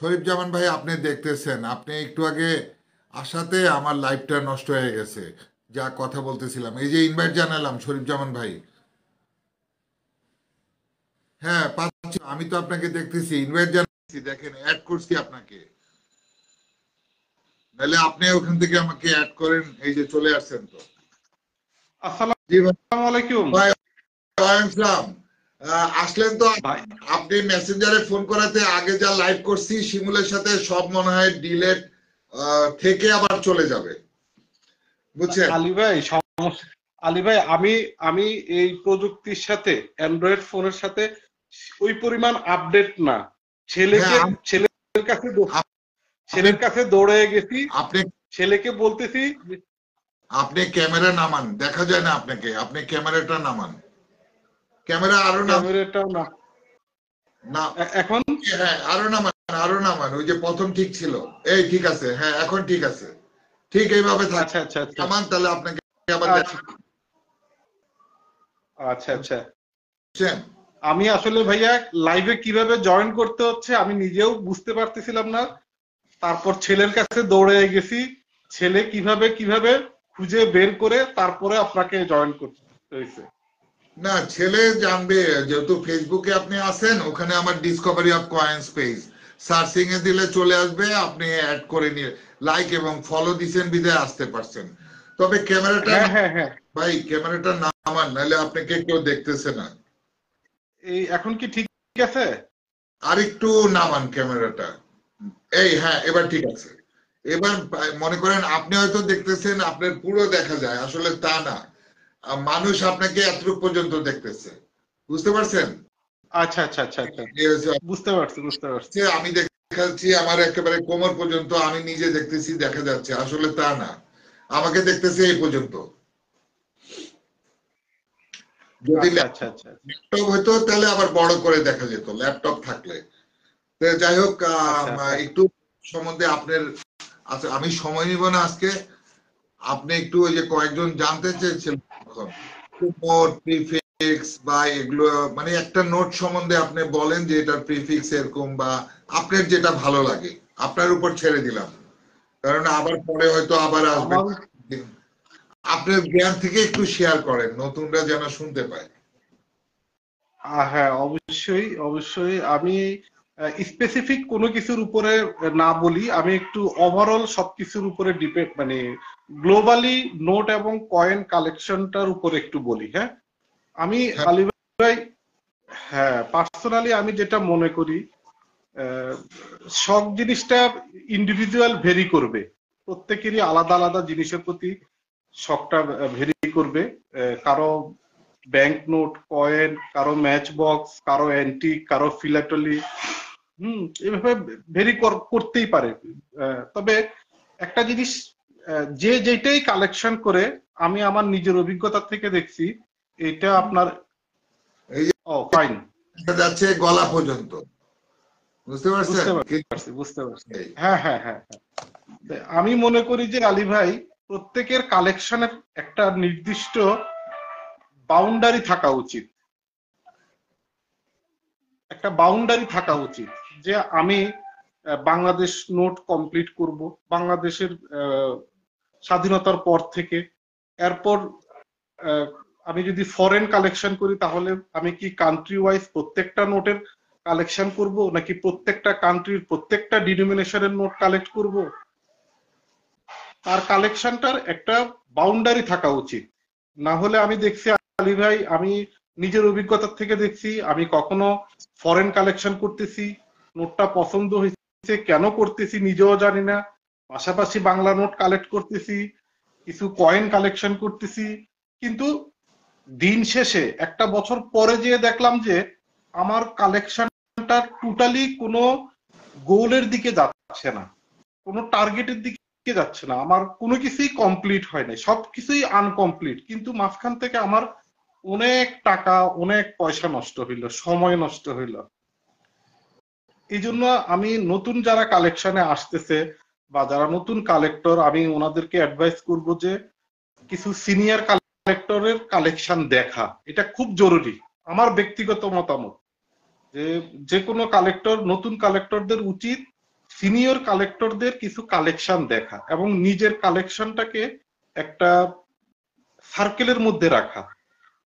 শরীফ জামান ভাই, আপনি দেখতেছেন, আপনি একটু আগে আসাতে আমার লাইফটা নষ্ট হয়ে গেছে। যা কথা বলতেছিলাম, এই যে ইনভাইট জানালাম শরীফ জামান ভাই। হ্যাঁ, পাচ্ছি, আমি তো আপনাকে দেখতেছি, ইনভাইট জানাচ্ছি, দেখেন অ্যাড করছি আপনাকে। নাহলে আপনি ওখান থেকে আমাকে অ্যাড করেন, এই যে চলে আসছেন তো। জি ভাই। আসসালামু আলাইকুম ভাই, ওয়ালাইকুম আসসালাম। আসলেন তো। ভাই। আপনি মেসেঞ্জারে ফোন করাতে আগে যা লাইভ করছি শিমুলের সাথে সব মনে হয় ডিলেট থেকে আবার চলে যাবে, বুঝছেন? আলী ভাই সমস্যা, আলী ভাই আমি আমি এই প্রযুক্তির সাথে অ্যান্ড্রয়েড ফোনের সাথে ওই পরিমাণ আপডেট না। হ্যাঁ, ছেলেকে ছেলের কাছে আপনি ছেলের কাছে দৌড়ে গেছি, আপনি ছেলেকে বলতেছি আপনি ক্যামেরা নামান, দেখা যায় না আপনাকে, আপনি ক্যামেরাটা নামান, ক্যামেরা আরো নামান। ক্যামেরাটাও না না, এখন। হ্যাঁ আরো নামান, আরো নামান, ওই যে প্রথম ঠিক ছিল। এই ঠিক আছে, হ্যাঁ এখন ঠিক আছে। ঠিক এইভাবে থাক, আচ্ছা আচ্ছা আচ্ছা নামান, তাহলে আপনাকে আবার আচ্ছা দেখা, আচ্ছা আচ্ছা। বুঝছেন? আমি আসলে ভাইয়া লাইভে কিভাবে জয়েন করতে হচ্ছে আমি নিজেও বুঝতে পারতেছিলাম না। তারপর ছেলের কাছে দৌড়ে গেছি, ছেলে কিভাবে কিভাবে খুঁজে বের করে তারপরে আপনাকে জয়েন করতে হয়েছে। না, ছেলে জানবে, যেহেতু ফেসবুকে আপনি আছেন, ওখানে আমার discovery of coins page searching এ দিলে চলে আসবে, আপনি অ্যাড করে নিয়ে লাইক এবং ফলো দিছেন বিধায় আসতে পারছেন। তবে ক্যামেরাটা হ্যাঁ হ্যাঁ হ্যাঁ। ভাই, ক্যামেরাটা নামান, নাহলে আপনাকে কেউ দেখতেছে না। এই এখন কি ঠিক আছে? আরেকটু নামান ক্যামেরাটা। এই হ্যাঁ, এবার ঠিক আছে। এবার মনে করেন আপনি হয়তো দেখতেছেন, আপনার পুরো দেখা যায়, আসলে তা না। মানুষ আপনাকে এতটুকু পর্যন্ত দেখতেছে, বুঝতে পারছেন? আচ্ছা আচ্ছা আচ্ছা আচ্ছা, এই হচ্ছে, বুঝতে পারছি বুঝতে পারছি। আমি দেখাচ্ছি আমার একেবারে কোমর পর্যন্ত, আমি নিজে দেখতেছি দেখা যাচ্ছে, আসলে তা না। আমাকে দেখতেছে এই পর্যন্ত। যদি আচ্ছা আচ্ছা আচ্ছা ল্যাপটপ হইতো তাহলে আবার বড় করে দেখা যেত, ল্যাপটপ থাকলে। তো যাই হোক, আচ্ছা আচ্ছা। একটু সম্বন্ধে আপনার, আচ্ছা আমি সময় নিব না আজকে। আপনি একটু ওই যে কয়েকজন জানতে চেয়েছিলেন এখন নোট প্রিফিক্স বা এগুলো, মানে একটা নোট সম্বন্ধে আপনি বলেন যে এটার প্রিফিক্স এরকম, বা আপনার যেটা ভালো লাগে আপনার উপর ছেড়ে দিলাম, কারণ আবার পরে হয়তো আবার আসবেন। আমার আপনার জ্ঞান থেকে একটু শেয়ার করেন, নতুনরা যেন শুনতে পায়। হ্যাঁ, অবশ্যই অবশ্যই। আমি স্পেসিফিক কোনো কিছুর উপরে না বলি, আমি একটু ওভারঅল সবকিছুর উপরে ডিপেন্ড, মানে গ্লোবালি নোট এবং কয়েন কালেকশনটার উপরে একটু বলি। হ্যাঁ, আমি হ্যাঁ, আলী ভাই, হ্যাঁ পার্সোনালি আমি যেটা মনে করি, আহ, শখ জিনিসটা ইন্ডিভিজুয়াল ভেরি করবে। প্রত্যেকেরই আলাদা আলাদা জিনিসের প্রতি শখটা ভেরি করবে। কারো ব্যাংক নোট, কয়েন, কারো ম্যাচ বক্স, কারো অ্যান্টিক, কারো ফিলাটলি, এভাবে ভেরি করতেই পারে। তবে একটা জিনিস, যে যেটাই কালেকশন করে, আমি আমার নিজের অভিজ্ঞতা থেকে দেখছি এটা আপনার, এই যে ও ফাইন, দেখা যাচ্ছে গলা পর্যন্ত, বুঝতে পারছেন? বুঝতে পারছি বুঝতে পারছি। হ্যাঁ হ্যাঁ হ্যাঁ হ্যাঁ। আমি মনে করি যে আলী ভাই, প্রত্যেকের কালেকশনের একটা নির্দিষ্ট বাউন্ডারি থাকা উচিত, একটা বাউন্ডারি থাকা উচিত। যে আমি বাংলাদেশ নোট কমপ্লিট করব বাংলাদেশের স্বাধীনতার পর থেকে। এরপর আমি যদি ফরেন কালেকশন করি তাহলে আমি কি কান্ট্রি ওয়াইজ প্রত্যেকটা নোটের কালেকশন করব, নাকি প্রত্যেকটা কান্ট্রির প্রত্যেকটা ডিনোমিনেশনের নোট কালেক্ট করব? তার কালেকশনটার একটা বাউন্ডারি থাকা উচিত। না হলে আমি দেখছি আলী ভাই, আমি নিজের অভিজ্ঞতা থেকে দেখছি, আমি কখনো ফরেন কালেকশন করতেছি, নোটটা পছন্দ হয়েছে, কেন করতেছি নিজেও জানি না, পাশাপাশি বাংলা নোট কালেক্ট করতেছি, কিছু কয়েন কালেকশন করতেছি, কিন্তু দিন শেষে একটা বছর পরে যেয়ে দেখলাম যে আমার কালেকশনটা টোটালি কোনো গোলের দিকে যাচ্ছে না, কোনো টার্গেটের দিকে যাচ্ছে না, আমার কোনো কিছুই কমপ্লিট হয় নাই, সবকিছুই আনকমপ্লিট, কিন্তু মাঝখান থেকে আমার অনেক টাকা, অনেক পয়সা নষ্ট হইলো, সময় নষ্ট হইলো। এই জন্য আমি নতুন যারা কালেকশনে আসতেছে বা যারা নতুন কালেক্টর, আমি ওনাদেরকে অ্যাডভাইস করব যে কিছু সিনিয়র কালেক্টরের কালেকশন দেখা, এটা খুব জরুরি। আমার ব্যক্তিগত মতামত যে যে কোনো কালেক্টর, নতুন কালেক্টরদের উচিত সিনিয়র কালেক্টরদের কিছু কালেকশন দেখা এবং নিজের কালেকশনটাকে একটা সার্কেলের মধ্যে রাখা,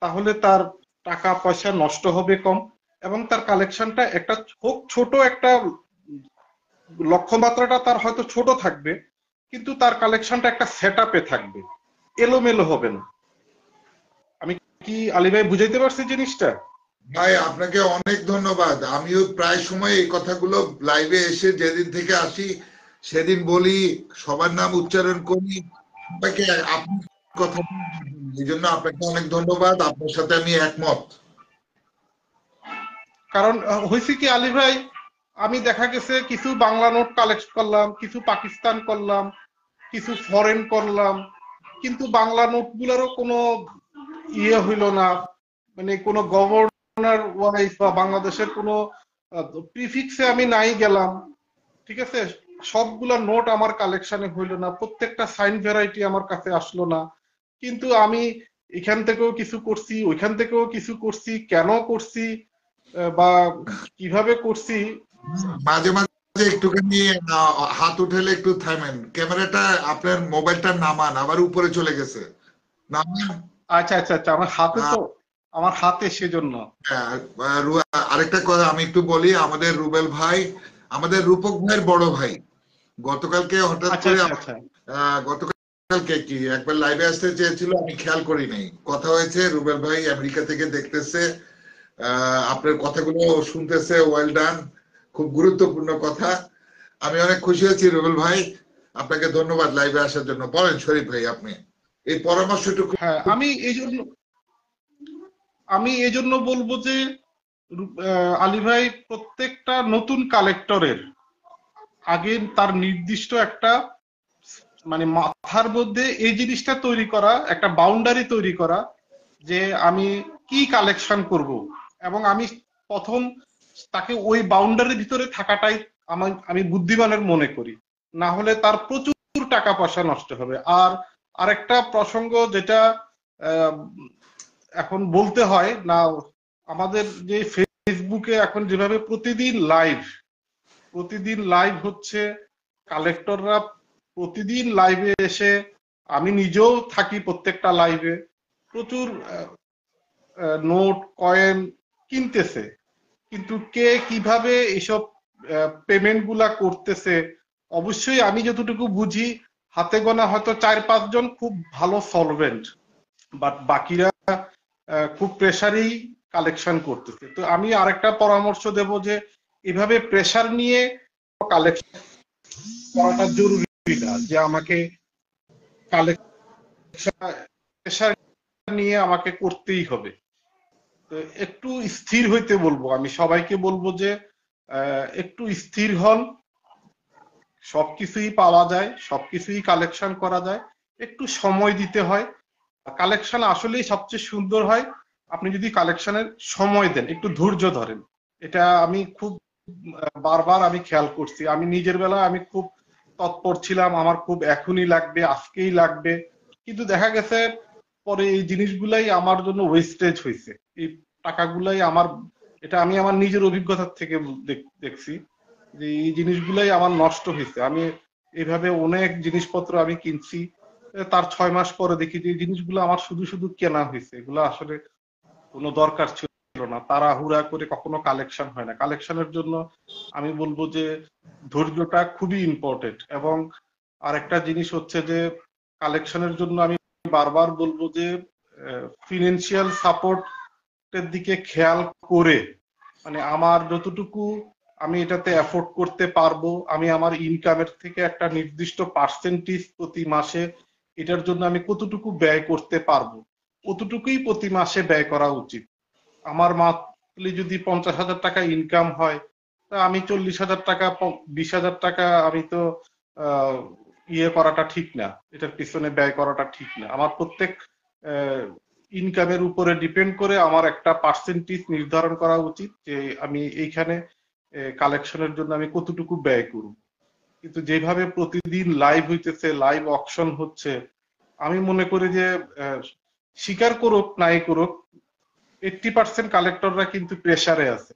তাহলে তার টাকা পয়সা নষ্ট হবে কম এবং তার কালেকশনটা একটা হোক ছোট একটা লক্ষ্যমাত্রাটা তার হয়তো ছোট থাকবে, কিন্তু তার কালেকশনটা একটা সেট আপে থাকবে, এলোমেলো হবে না। আমি কি আলী ভাই বুঝাইতে পারছি জিনিসটা? ভাই আপনাকে অনেক ধন্যবাদ। আমিও প্রায় সময় এই কথাগুলো লাইভে এসে যেদিন থেকে আসি সেদিন বলি, সবার নাম উচ্চারণ করি, সবাইকে আপনি কথা, এই জন্য আপনাকে অনেক ধন্যবাদ। আপনার সাথে আমি একমত। কারণ হয়েছে কি আলী ভাই, আমি দেখা গেছে কিছু বাংলা নোট কালেক্ট করলাম, কিছু পাকিস্তান করলাম, কিছু ফরেন করলাম, কিন্তু বাংলা নোটগুলোরও কোনো ইয়ে হইল না, মানে কোনো গভর্নর ওয়াইজ বা বাংলাদেশের কোনো প্রিফিক্সে আমি নাই গেলাম, ঠিক আছে, সবগুলা নোট আমার কালেকশনে হইল না, প্রত্যেকটা সাইন ভ্যারাইটি আমার কাছে আসলো না। কিন্তু আমি এখান থেকেও কিছু করছি, ওইখান থেকেও কিছু করছি, কেন করছি বা কিভাবে করছি। মাঝে মাঝে একটুখানি হাত উঠেলে একটু থামেন, ক্যামেরাটা আপনার মোবাইলটা নামান, আবার উপরে চলে গেছে, নামান। আচ্ছা আচ্ছা আচ্ছা, আমার হাতে তো, আমার হাতে সেজন্য। হ্যাঁ, আরেকটা কথা আমি একটু বলি, আমাদের রুবেল ভাই আমাদের রূপক ভাইয়ের বড় ভাই। গতকালকে হঠাৎ আচ্ছা করে আচ্ছা আচ্ছা গতকালকে কি একবার লাইভে আসতে চেয়েছিল, আমি খেয়াল করি নাই। কথা হয়েছে, রুবেল ভাই আমেরিকা থেকে দেখতেছে, আপনার কথাগুলো শুনতেছে, ওয়েল ডান, খুব গুরুত্বপূর্ণ কথা। আমি অনেক খুশি হয়েছি রুবেল ভাই, আপনাকে ধন্যবাদ লাইভে আসার জন্য। বলেন শরীফ ভাই, আপনি এই পরামর্শটুকু। হ্যাঁ, আমি এই জন্য বলবো যে আলী ভাই, প্রত্যেকটা নতুন কালেক্টরের আগে তার নির্দিষ্ট একটা মানে মাথার মধ্যে এই জিনিসটা তৈরি করা, একটা বাউন্ডারি তৈরি করা, যে আমি কি কালেকশন করব, এবং আমি প্রথম তাকে ওই বাউন্ডারির ভিতরে থাকাটাই আমি বুদ্ধিমানের মনে করি। না হলে তার প্রচুর টাকা পয়সা নষ্ট হবে। আর আরেকটা প্রসঙ্গ যেটা আহ, এখন বলতে হয় না, আমাদের যে ফেসবুকে এখন যেভাবে প্রতিদিন লাইভ হচ্ছে, কালেক্টররা প্রতিদিন লাইভে এসে, আমি নিজেও থাকি প্রত্যেকটা লাইভে, প্রচুর নোট কয়েন কিনতেছে, কিন্তু কে কিভাবে এইসব পেমেন্ট গুলা করতেছে, অবশ্যই আমি যতটুকু বুঝি হাতে গোনা হয়তো 4-5 জন খুব ভালো সলভেন্ট, বাট বাকিরা খুব প্রেসারেই কালেকশন করতেছে। তো আমি আরেকটা পরামর্শ দেব যে এভাবে প্রেসার নিয়ে কালেকশন করাটা জরুরি না, যে আমাকে কালেকশন প্রেসার নিয়ে আমাকে করতেই হবে। তো একটু স্থির হইতে বলবো, আমি সবাইকে বলবো যে একটু স্থির হন, সবকিছুই পাওয়া যায়, সবকিছুই কালেকশন করা যায়, একটু সময় দিতে হয়। কালেকশন আসলেই সবচেয়ে সুন্দর হয় আপনি যদি কালেকশনের সময় দেন, একটু ধৈর্য ধরেন। এটা আমি খুব বারবার আমি খেয়াল করছি, আমি নিজের বেলা আমি খুব তৎপর ছিলাম, আমার খুব এখনই লাগবে, আজকেই লাগবে, কিন্তু দেখা গেছে পরে এই জিনিসগুলাই আমার জন্য ওয়েস্টেজ হয়েছে, এই টাকাগুলাই আমার, এটা আমি আমার নিজের অভিজ্ঞতা থেকে দেখছি যে এই জিনিসগুলাই আমার নষ্ট হয়েছে। আমি এইভাবে অনেক জিনিসপত্র আমি কিনছি, তার 6 মাস পরে দেখি যে এই জিনিসগুলো আমার শুধু শুধু কেনা হয়েছে, এগুলো আসলে কোনো দরকার ছিল না। তাড়াহুড়া করে কখনো কালেকশন হয় না। কালেকশনের জন্য আমি বলবো যে ধৈর্যটা খুবই ইম্পর্টেন্ট। এবং আরেকটা জিনিস হচ্ছে যে কালেকশনের জন্য আমি বারবার বলবো যে ফিনান্সিয়াল সাপোর্টের দিকে খেয়াল করে, মানে আমার যতটুকু আমি এটাতে এফোর্ড করতে পারবো, আমি আমার ইনকামের থেকে একটা নির্দিষ্ট পার্সেন্টেজ প্রতি মাসে এটার জন্য আমি কতটুকু ব্যয় করতে পারবো, কতটুকুই প্রতি মাসে ব্যয় করা উচিত। আমার মান্থলি যদি 50,000 টাকা ইনকাম হয়, তা আমি 40,000 টাকা 20,000 টাকা আমি তো ইয়ে করাটা ঠিক না, এটার পিছনে ব্যয় করাটা ঠিক না। আমার প্রত্যেক ইনকামের উপরে ডিপেন্ড করে আমার একটা পার্সেন্টেজ নির্ধারণ করা উচিত যে আমি এইখানে কালেকশনের জন্য আমি কতটুকু ব্যয় করব। কিন্তু যেভাবে প্রতিদিন লাইভ হইতেছে, লাইভ অকশন হচ্ছে, আমি মনে করি যে স্বীকার করুক নাই করুক 80% কালেক্টররা কিন্তু প্রেসারে আছে,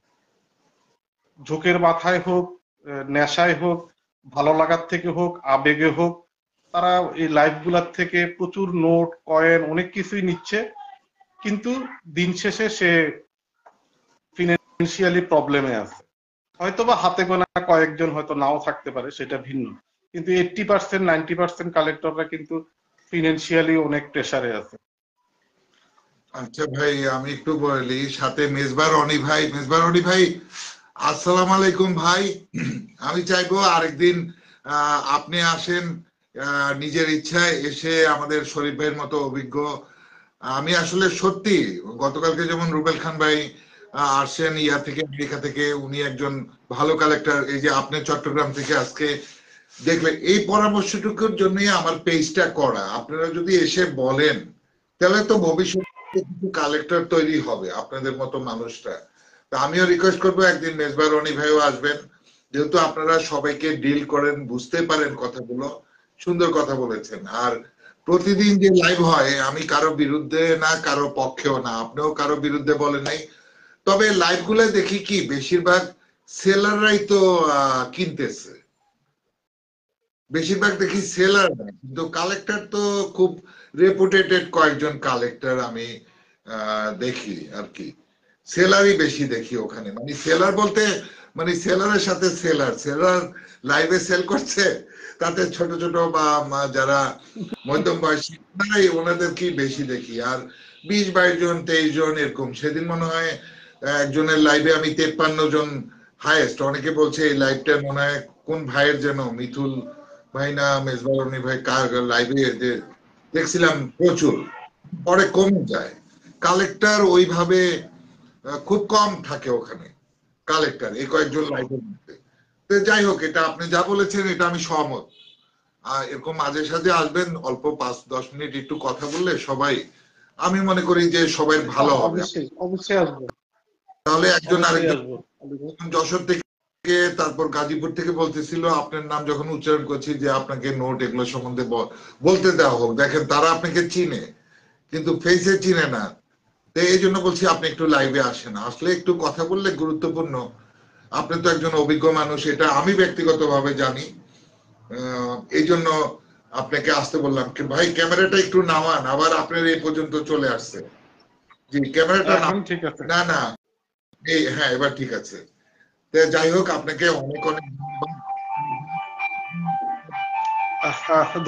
ঝোঁকের মাথায় হোক, নেশায় হোক, ভালো লাগার থেকে হোক, আবেগে হোক, তারা এই লাইভ গুলার থেকে প্রচুর নোট, কয়েন, অনেক কিছুই নিচ্ছে। কিন্তু দিন শেষে সে ফিনান্সিয়ালি প্রবলেমে আছে। হয়তো বা হাতে গোনা কয়েকজন হয়তো নাও থাকতে পারে, সেটা ভিন্ন। কিন্তু 80% 90% কালেক্টররা কিন্তু ফিনান্সিয়ালি অনেক প্রেসারে আছে। আচ্ছা ভাই, আমি একটু বলি, সাথে মেজবা রনি ভাই। মেজবা রনি ভাই, আসসালামু আলাইকুম ভাই। আমি চাইবো আরেকদিন আপনি আসেন, নিজের ইচ্ছায় এসে আমাদের শরীফ ভাইয়ের মতো অভিজ্ঞ। আমি আসলে সত্যি, গতকালকে যেমন রুবেল খান ভাই আসছেন ইয়া থেকে, আমেরিকা থেকে, উনি একজন ভালো কালেক্টর। এই যে আপনি চট্টগ্রাম থেকে আজকে দেখলেন, এই পরামর্শটুকুর জন্যই আমার পেজটা করা। আপনারা যদি এসে বলেন, তাহলে তো ভবিষ্যতে কিছু কালেক্টর তৈরি হবে আপনাদের মতো মানুষরা। তা আমিও রিকোয়েস্ট করবো একদিন মেজবা রনি ভাইও আসবেন, যেহেতু আপনারা সবাইকে ডিল করেন, বুঝতে পারেন কথাগুলো। সুন্দর কথা বলেছেন। আর প্রতিদিন যে লাইভ হয়, আমি কারো বিরুদ্ধে না, কারো পক্ষেও না, আপনিও কারো বিরুদ্ধে বলেন নাই। তবে লাইভ গুলো দেখি কি বেশিরভাগ সেলাররাই তো কিনতেছে, বেশিরভাগ দেখি সেলার না, কিন্তু কালেক্টর তো খুব রেপুটেটেড কয়েকজন কালেক্টর আমি দেখি আর কি। সেলারই বেশি দেখি ওখানে, মানে সেলার বলতে মানে সেলারের সাথে সেলার সেলার লাইভে সেল করছে, তাতে ছোট ছোট বা যারা মধ্যম বয়সী তারাই ওনাদেরকেই বেশি দেখি। আর 20-22 জন 23 জন এরকম। সেদিন মনে হয় একজনের লাইভে আমি 53 জন হাইয়েস্ট। অনেকে বলছে এই লাইভটা মনে হয় কোন ভাইয়ের যেন, মিথুল ভাই না মেজবারনি ভাই, কার লাইভে দেখছিলাম প্রচুর, পরে কমে যায়। কালেক্টর ওইভাবে খুব কম থাকে ওখানে, কালেক্টর এই কয়েকজন লাইভের মধ্যে। তো যাই হোক, এটা আপনি যা বলেছেন এটা আমি সহমত। এরকম মাঝে সাঝে আসবেন, অল্প 5-10 মিনিট একটু কথা বললে সবাই, আমি মনে করি যে সবাই ভালো হবে। অবশ্যই অবশ্যই আসবো, তাহলে একজন অবশ্যই আরেকজন আসবো। যশোর থেকে, তারপর গাজীপুর থেকে বলতেছিল, আপনার নাম যখন উচ্চারণ করছি যে আপনাকে নোট এগুলো সম্বন্ধে বলতে দেওয়া হোক, দেখেন তারা আপনাকে চিনে কিন্তু ফেসে চিনে না। তো এই জন্য বলছি আপনি একটু লাইভে আসেন, আসলে একটু কথা বললে গুরুত্বপূর্ণ। আপনি তো একজন অভিজ্ঞ মানুষ, এটা আমি ব্যক্তিগতভাবে জানি। এই জন্য আপনাকে আসতে বললাম। ভাই ক্যামেরাটা একটু নামান, আবার আপনার এই পর্যন্ত চলে আসছে। জি, ক্যামেরাটা এখন ঠিক আছে। না না, এই হ্যাঁ এবার ঠিক আছে। যাই হোক, আপনাকে অনেক অনেক ধন্যবাদ।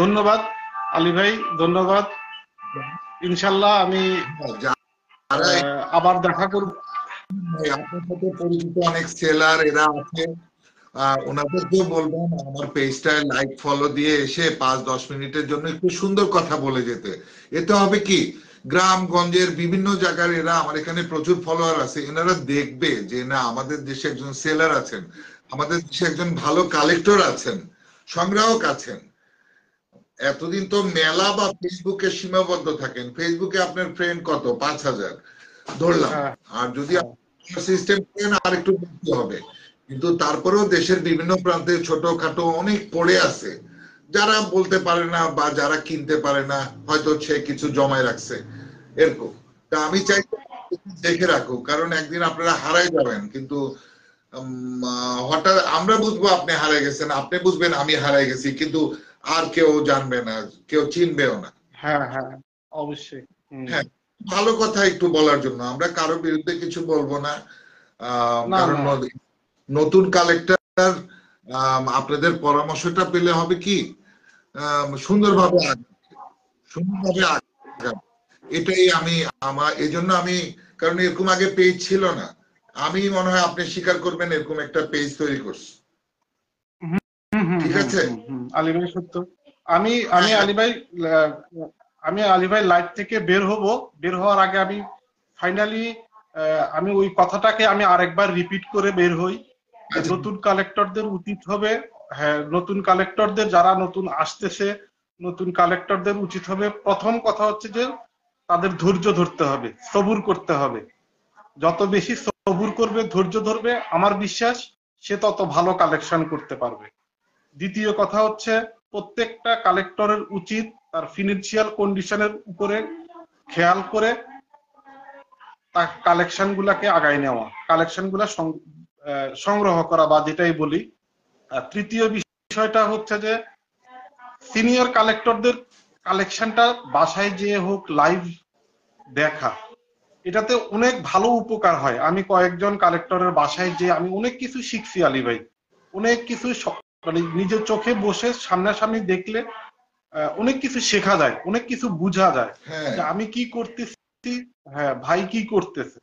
ধন্যবাদ আলী ভাই, ধন্যবাদ। ইনশাল্লাহ আমি যারা আবার দেখা করব। আপনার সাথে পরিচিত অনেক সেলার এরা আছে, ওনাদেরকেও বলবেন আমার পেজটা লাইক ফলো দিয়ে এসে 5-10 মিনিটের জন্য একটু সুন্দর কথা বলে যেতে। এতে হবে কি, গ্রামগঞ্জের বিভিন্ন জায়গার এরা, আমার এখানে প্রচুর ফলোয়ার আছে, এনারা দেখবে যে না আমাদের দেশে একজন সেলার আছেন, আমাদের দেশে একজন ভালো কালেক্টর আছেন, সংগ্রাহক আছেন। এতদিন তো মেলা বা ফেসবুকে সীমাবদ্ধ থাকেন, ফেসবুকে আপনার ফ্রেন্ড কত, 5,000 ধরলাম। আর যদি সিস্টেম করেন আর একটু বেশি হবে। কিন্তু তারপরেও দেশের বিভিন্ন প্রান্তে ছোটখাটো অনেক পড়ে আছে, যারা বলতে পারে না বা যারা কিনতে পারে না, হয়তো সে কিছু জমায় রাখছে এরকম। তা আমি চাই দেখে রাখুক, কারণ একদিন আপনারা হারাই যাবেন। কিন্তু হঠাৎ আমরা বুঝবো আপনি হারাই গেছেন, আপনি বুঝবেন আমি হারাই গেছি, কিন্তু আর কেউ জানবে না, কেউ চিনবেও না। হ্যাঁ হ্যাঁ, অবশ্যই। হ্যাঁ, ভালো কথা একটু বলার জন্য, আমরা কারো বিরুদ্ধে কিছু বলবো না। না কারণ না, নতুন কালেক্টর আপনাদের পরামর্শটা পেলে হবে কি, সুন্দরভাবে সুন্দরভাবে আগাবে। এটাই আমি এই জন্য আমি, কারণ এরকম আগে পেজ ছিল না। আমি মনে হয় আপনি স্বীকার করবেন এরকম একটা পেজ তৈরি করছি। ঠিক আছে। আলী ভাই সত্য। আমি আমি হ্যাঁ, আলী ভাই, আহ, আমি আলী ভাই লাইভ থেকে বের হব। বের হওয়ার আগে আমি ফাইনালি আমি ওই কথাটাকে আমি আরেকবার রিপিট করে বের হই যে আচ্ছা, নতুন কালেক্টরদের উচিত হবে, হ্যাঁ নতুন কালেক্টরদের যারা নতুন আসতেছে, নতুন কালেক্টরদের উচিত হবে, প্রথম কথা হচ্ছে যে তাদের ধৈর্য ধরতে হবে, সবুর করতে হবে। যত বেশি সবুর করবে, ধৈর্য ধরবে, আমার বিশ্বাস সে তত ভালো কালেকশন করতে পারবে। দ্বিতীয় কথা হচ্ছে প্রত্যেকটা কালেক্টরের উচিত তার ফিনান্সিয়াল কন্ডিশনের উপরে খেয়াল করে তার কালেকশন গুলাকে আগায় নেওয়া, কালেকশন গুলা সংগ্রহ করা, বা যেটাই বলি। তৃতীয় বিষয়টা হচ্ছে যে সিনিয়র কালেক্টরদের কালেকশনটা বাসায় যেয়ে হোক লাইভ দেখা, এটাতে অনেক ভালো উপকার হয়। আমি কয়েকজন কালেক্টরের বাসায় যে আমি অনেক কিছু শিখছি আলী ভাই, অনেক কিছু মানে নিজের চোখে বসে সামনাসামনি দেখলে অনেক কিছু শেখা যায়, অনেক কিছু বোঝা যায় হ্যাঁ যে আমি কি করতেছি, হ্যাঁ ভাই কি করতেছে।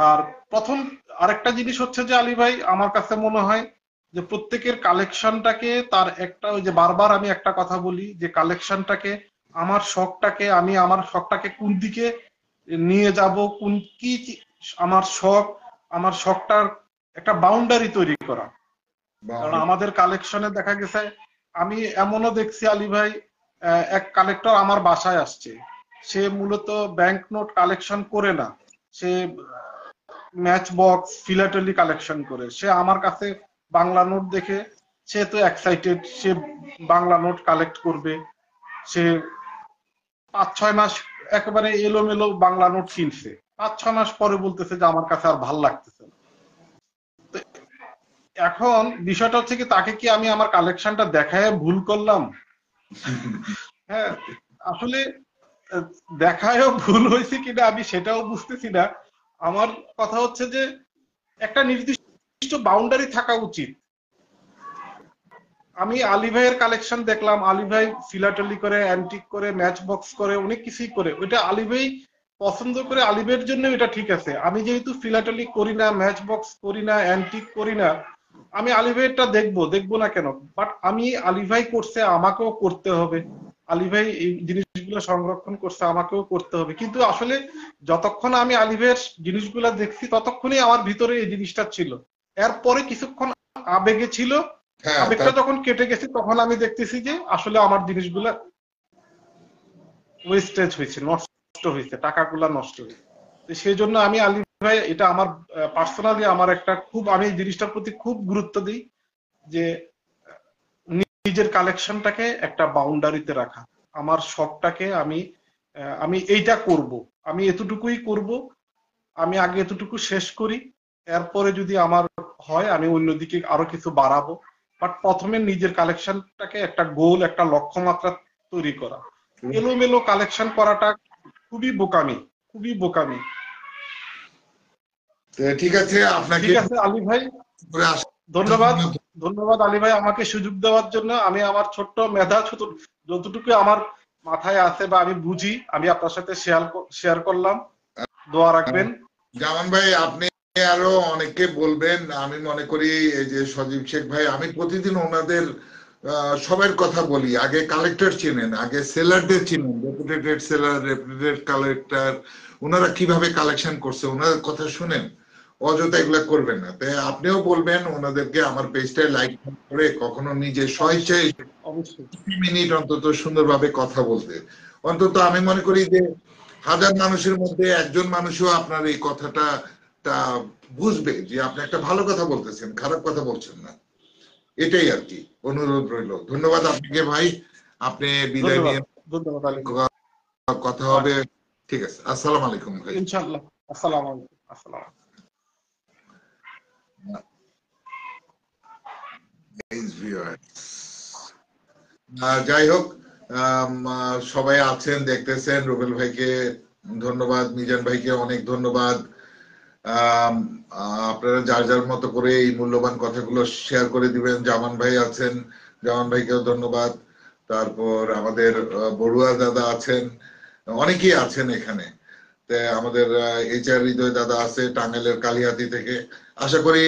আর প্রথম আরেকটা জিনিস হচ্ছে যে আলী ভাই আমার কাছে মনে হয় যে প্রত্যেকের কালেকশনটাকে তার একটা, ওই যে বারবার আমি একটা কথা বলি যে কালেকশনটাকে, আমার শখটাকে কোন দিকে নিয়ে যাব, কোন কি আমার শখটার একটা বাউন্ডারি তৈরি করা। কারণ আমাদের কালেকশনে দেখা গেছে, আমি এমনও দেখছি আলী ভাই, এক কালেক্টর আমার বাসায় আসছে, সে মূলত ব্যাংক নোট কালেকশন করে না, সে ম্যাচ বক্স ফিলাটেলি কালেকশন করে। সে আমার কাছে বাংলা নোট দেখে সে তো এক্সাইটেড, সে বাংলা নোট কালেক্ট করবে। সে 5-6 মাস একেবারে এলোমেলো বাংলা নোট কিনছে, 5-6 মাস পরে বলতেছে যে আমার কাছে আর ভাল লাগতেছে না। এখন বিষয়টা হচ্ছে কি, তাকে কি আমি আমার কালেকশনটা দেখায় ভুল করলাম? হ্যাঁ, আসলে দেখায়ও ভুল হয়েছে কিনা আমি সেটাও বুঝতেছি না। আমার কথা হচ্ছে যে একটা নির্দিষ্ট বাউন্ডারি থাকা উচিত। আমি আলী ভাইয়ের কালেকশন দেখলাম, আলী ভাই ফিলাটেলি করে, অ্যান্টিক করে, ম্যাচ বক্স করে, অনেক কিছুই করে, ওইটা আলী ভাই পছন্দ করে, আলী ভাইয়ের জন্য এটা ঠিক আছে। আমি যেহেতু ফিলাটেলি করি না, ম্যাচ বক্স করি না, অ্যান্টিক করি না, আমি আলী ভাইয়েরটা দেখবো না কেন? বাট আমি আলী ভাই করছে, আমাকেও করতে হবে। আলী ভাই এই জিনিসগুলো সংরক্ষণ করছে, আমাকেও করতে হবে। কিন্তু আসলে যতক্ষণ আমি আলী ভাইয়ের জিনিসগুলো দেখছি ততক্ষণই আমার ভিতরে এই জিনিসটা ছিল। এরপরে কিছুক্ষণ আবেগে ছিল, হ্যাঁ আবেগটা যখন কেটে গেছে তখন আমি দেখতেছি যে আসলে আমার জিনিসগুলা ওয়েস্টেজ হয়েছে, নষ্ট হয়েছে, টাকাগুলা নষ্ট হয়েছে। সেই জন্য আমি আলী ভাই, এটা আমার পার্সোনালি আমার একটা খুব, আমি এই জিনিসটার প্রতি খুব গুরুত্ব দিই যে নিজের কালেকশনটাকে একটা বাউন্ডারিতে রাখা। আমার শখটাকে আমি এইটা করব, আমি এতটুকুই করব, আমি আগে এতটুকু শেষ করি, এরপরে যদি আমার হয় আমি অন্যদিকে আরো কিছু বাড়াবো। বাট প্রথমে নিজের কালেকশনটাকে একটা গোল, একটা লক্ষ্যমাত্রা তৈরি করা। এলোমেলো কালেকশন করাটা খুবই বোকামি, খুবই বোকামি। ঠিক আছে, আপনাকে ঠিক আছে আলী ভাই, ধন্যবাদ। ধন্যবাদ আলী ভাই আমাকে সুযোগ দেওয়ার জন্য। আমি আমার ছোট্ট মেধা, যতটুকু আমার মাথায় আছে বা আমি বুঝি, আমি আপনার সাথে শেয়ার করলাম। দোয়া রাখবেন। জামান ভাই, আপনি আরো অনেককে বলবেন। আমি মনে করি এই যে সজীব শেখ ভাই, আমি প্রতিদিন ওনাদের সবার কথা বলি। আগে কালেক্টর চিনেন, আগে সেলারদের চিনেন, রেপুটেটেড সেলার, রেপুটেটেড কালেক্টর, ওনারা কিভাবে কালেকশন করছে, ওনাদের কথা শুনেন, অযথা এগুলা করবেন না। তাই আপনিও বলবেন ওনাদেরকে আমার পেজটায় লাইক করে কখনো নিজে স্বেচ্ছায় অবশ্যই 2 মিনিট অন্তত সুন্দরভাবে কথা বলতে। অন্তত আমি মনে করি যে 1000 মানুষের মধ্যে একজন মানুষও আপনার এই কথাটা বুঝবে যে আপনি একটা ভালো কথা বলতেছেন, খারাপ কথা বলছেন না। এটাই আর কি, অনুরোধ রইল। ধন্যবাদ আপনাকে ভাই, আপনি বিদায় নিয়ে কথা হবে। ঠিক আছে, আসসালামু আলাইকুম ভাই। ইনশাআল্লাহ, আসসালামু আলাইকুম। আসসালাম। যাই হোক, সবাই আছেন, দেখতেছেন। রুবেল ভাইকে ধন্যবাদ, মিজান ভাইকে অনেক ধন্যবাদ। আপনারা যার যার মতো করে এই মূল্যবান কথাগুলো শেয়ার করে দিবেন। জামান ভাই আছেন, জামান ভাইকেও ধন্যবাদ। তারপর আমাদের বড়ুয়া দাদা আছেন, অনেকেই আছেন এখানে। আমাদের HR হৃদয় দাদা আছে টাঙ্গাইলের কালিহাতি থেকে। আশা করি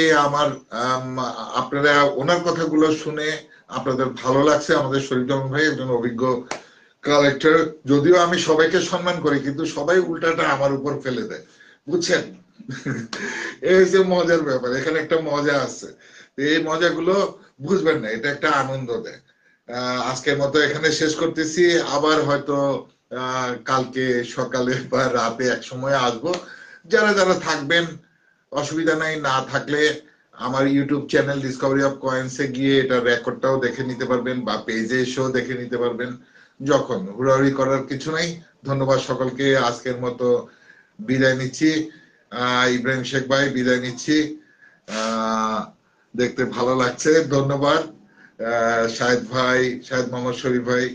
আপনারা ওনার কথাগুলো শুনে আপনাদের ভালো লাগছে। আমাদের শরীফ জামান ভাই একজন অভিজ্ঞ কালেক্টর। যদিও আমি সবাইকে সম্মান করি, কিন্তু সবাই উল্টাটা আমার উপর ফেলে দেয়, বুঝছেন? এই হচ্ছে মজার ব্যাপার, এখানে একটা মজা আছে। এই মজাগুলো বুঝবেন না, এটা একটা আনন্দ দেয়। আজকের মতো এখানে শেষ করতেছি। আবার হয়তো কালকে সকালে বা রাতে এক সময় আসবো। যারা যারা থাকবেন অসুবিধা নাই, না থাকলে আমার ইউটিউব চ্যানেল ডিসকভারি অফ কয়েন্সে গিয়ে এটা রেকর্ডটাও দেখে নিতে পারবেন, বা পেজে এসেও দেখে নিতে পারবেন। যখন হুড়াহুড়ি করার কিছু নাই। ধন্যবাদ সকলকে। আজকের মতো বিদায় নিচ্ছি। ইব্রাহিম শেখ ভাই, বিদায় নিচ্ছি। দেখতে ভালো লাগছে, ধন্যবাদ। শাহেদ ভাই, শাহেদ মোহাম্মদ শরীফ ভাই,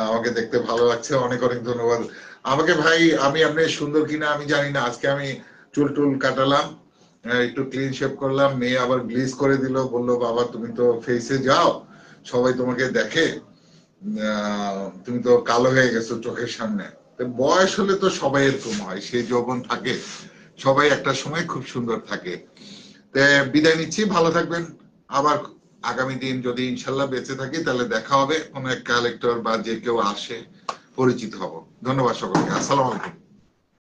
আমাকে দেখতে ভালো লাগছে, অনেক অনেক ধন্যবাদ। আমাকে ভাই, আমি আপনি সুন্দর কিনা আমি জানি না, আজকে আমি চুল টুল কাটালাম, একটু ক্লিন শেভ করলাম, মেয়ে আবার গ্লিজ করে দিল, বললো বাবা তুমি তো ফেসে যাও, সবাই তোমাকে দেখে, তুমি তো কালো হয়ে গেছো চোখের সামনে। তো বয়স হলে তো সবাই এরকম হয়, সে যৌবন থাকে, সবাই একটা সময় খুব সুন্দর থাকে। তো বিদায় নিচ্ছি, ভালো থাকবেন। আবার আগামী দিন যদি ইনশাল্লাহ বেঁচে থাকি তাহলে দেখা হবে, কোনো এক কালেক্টর বা যে কেউ আসে, পরিচিত হব। ধন্যবাদ সকলকে, আসসালামু আলাইকুম।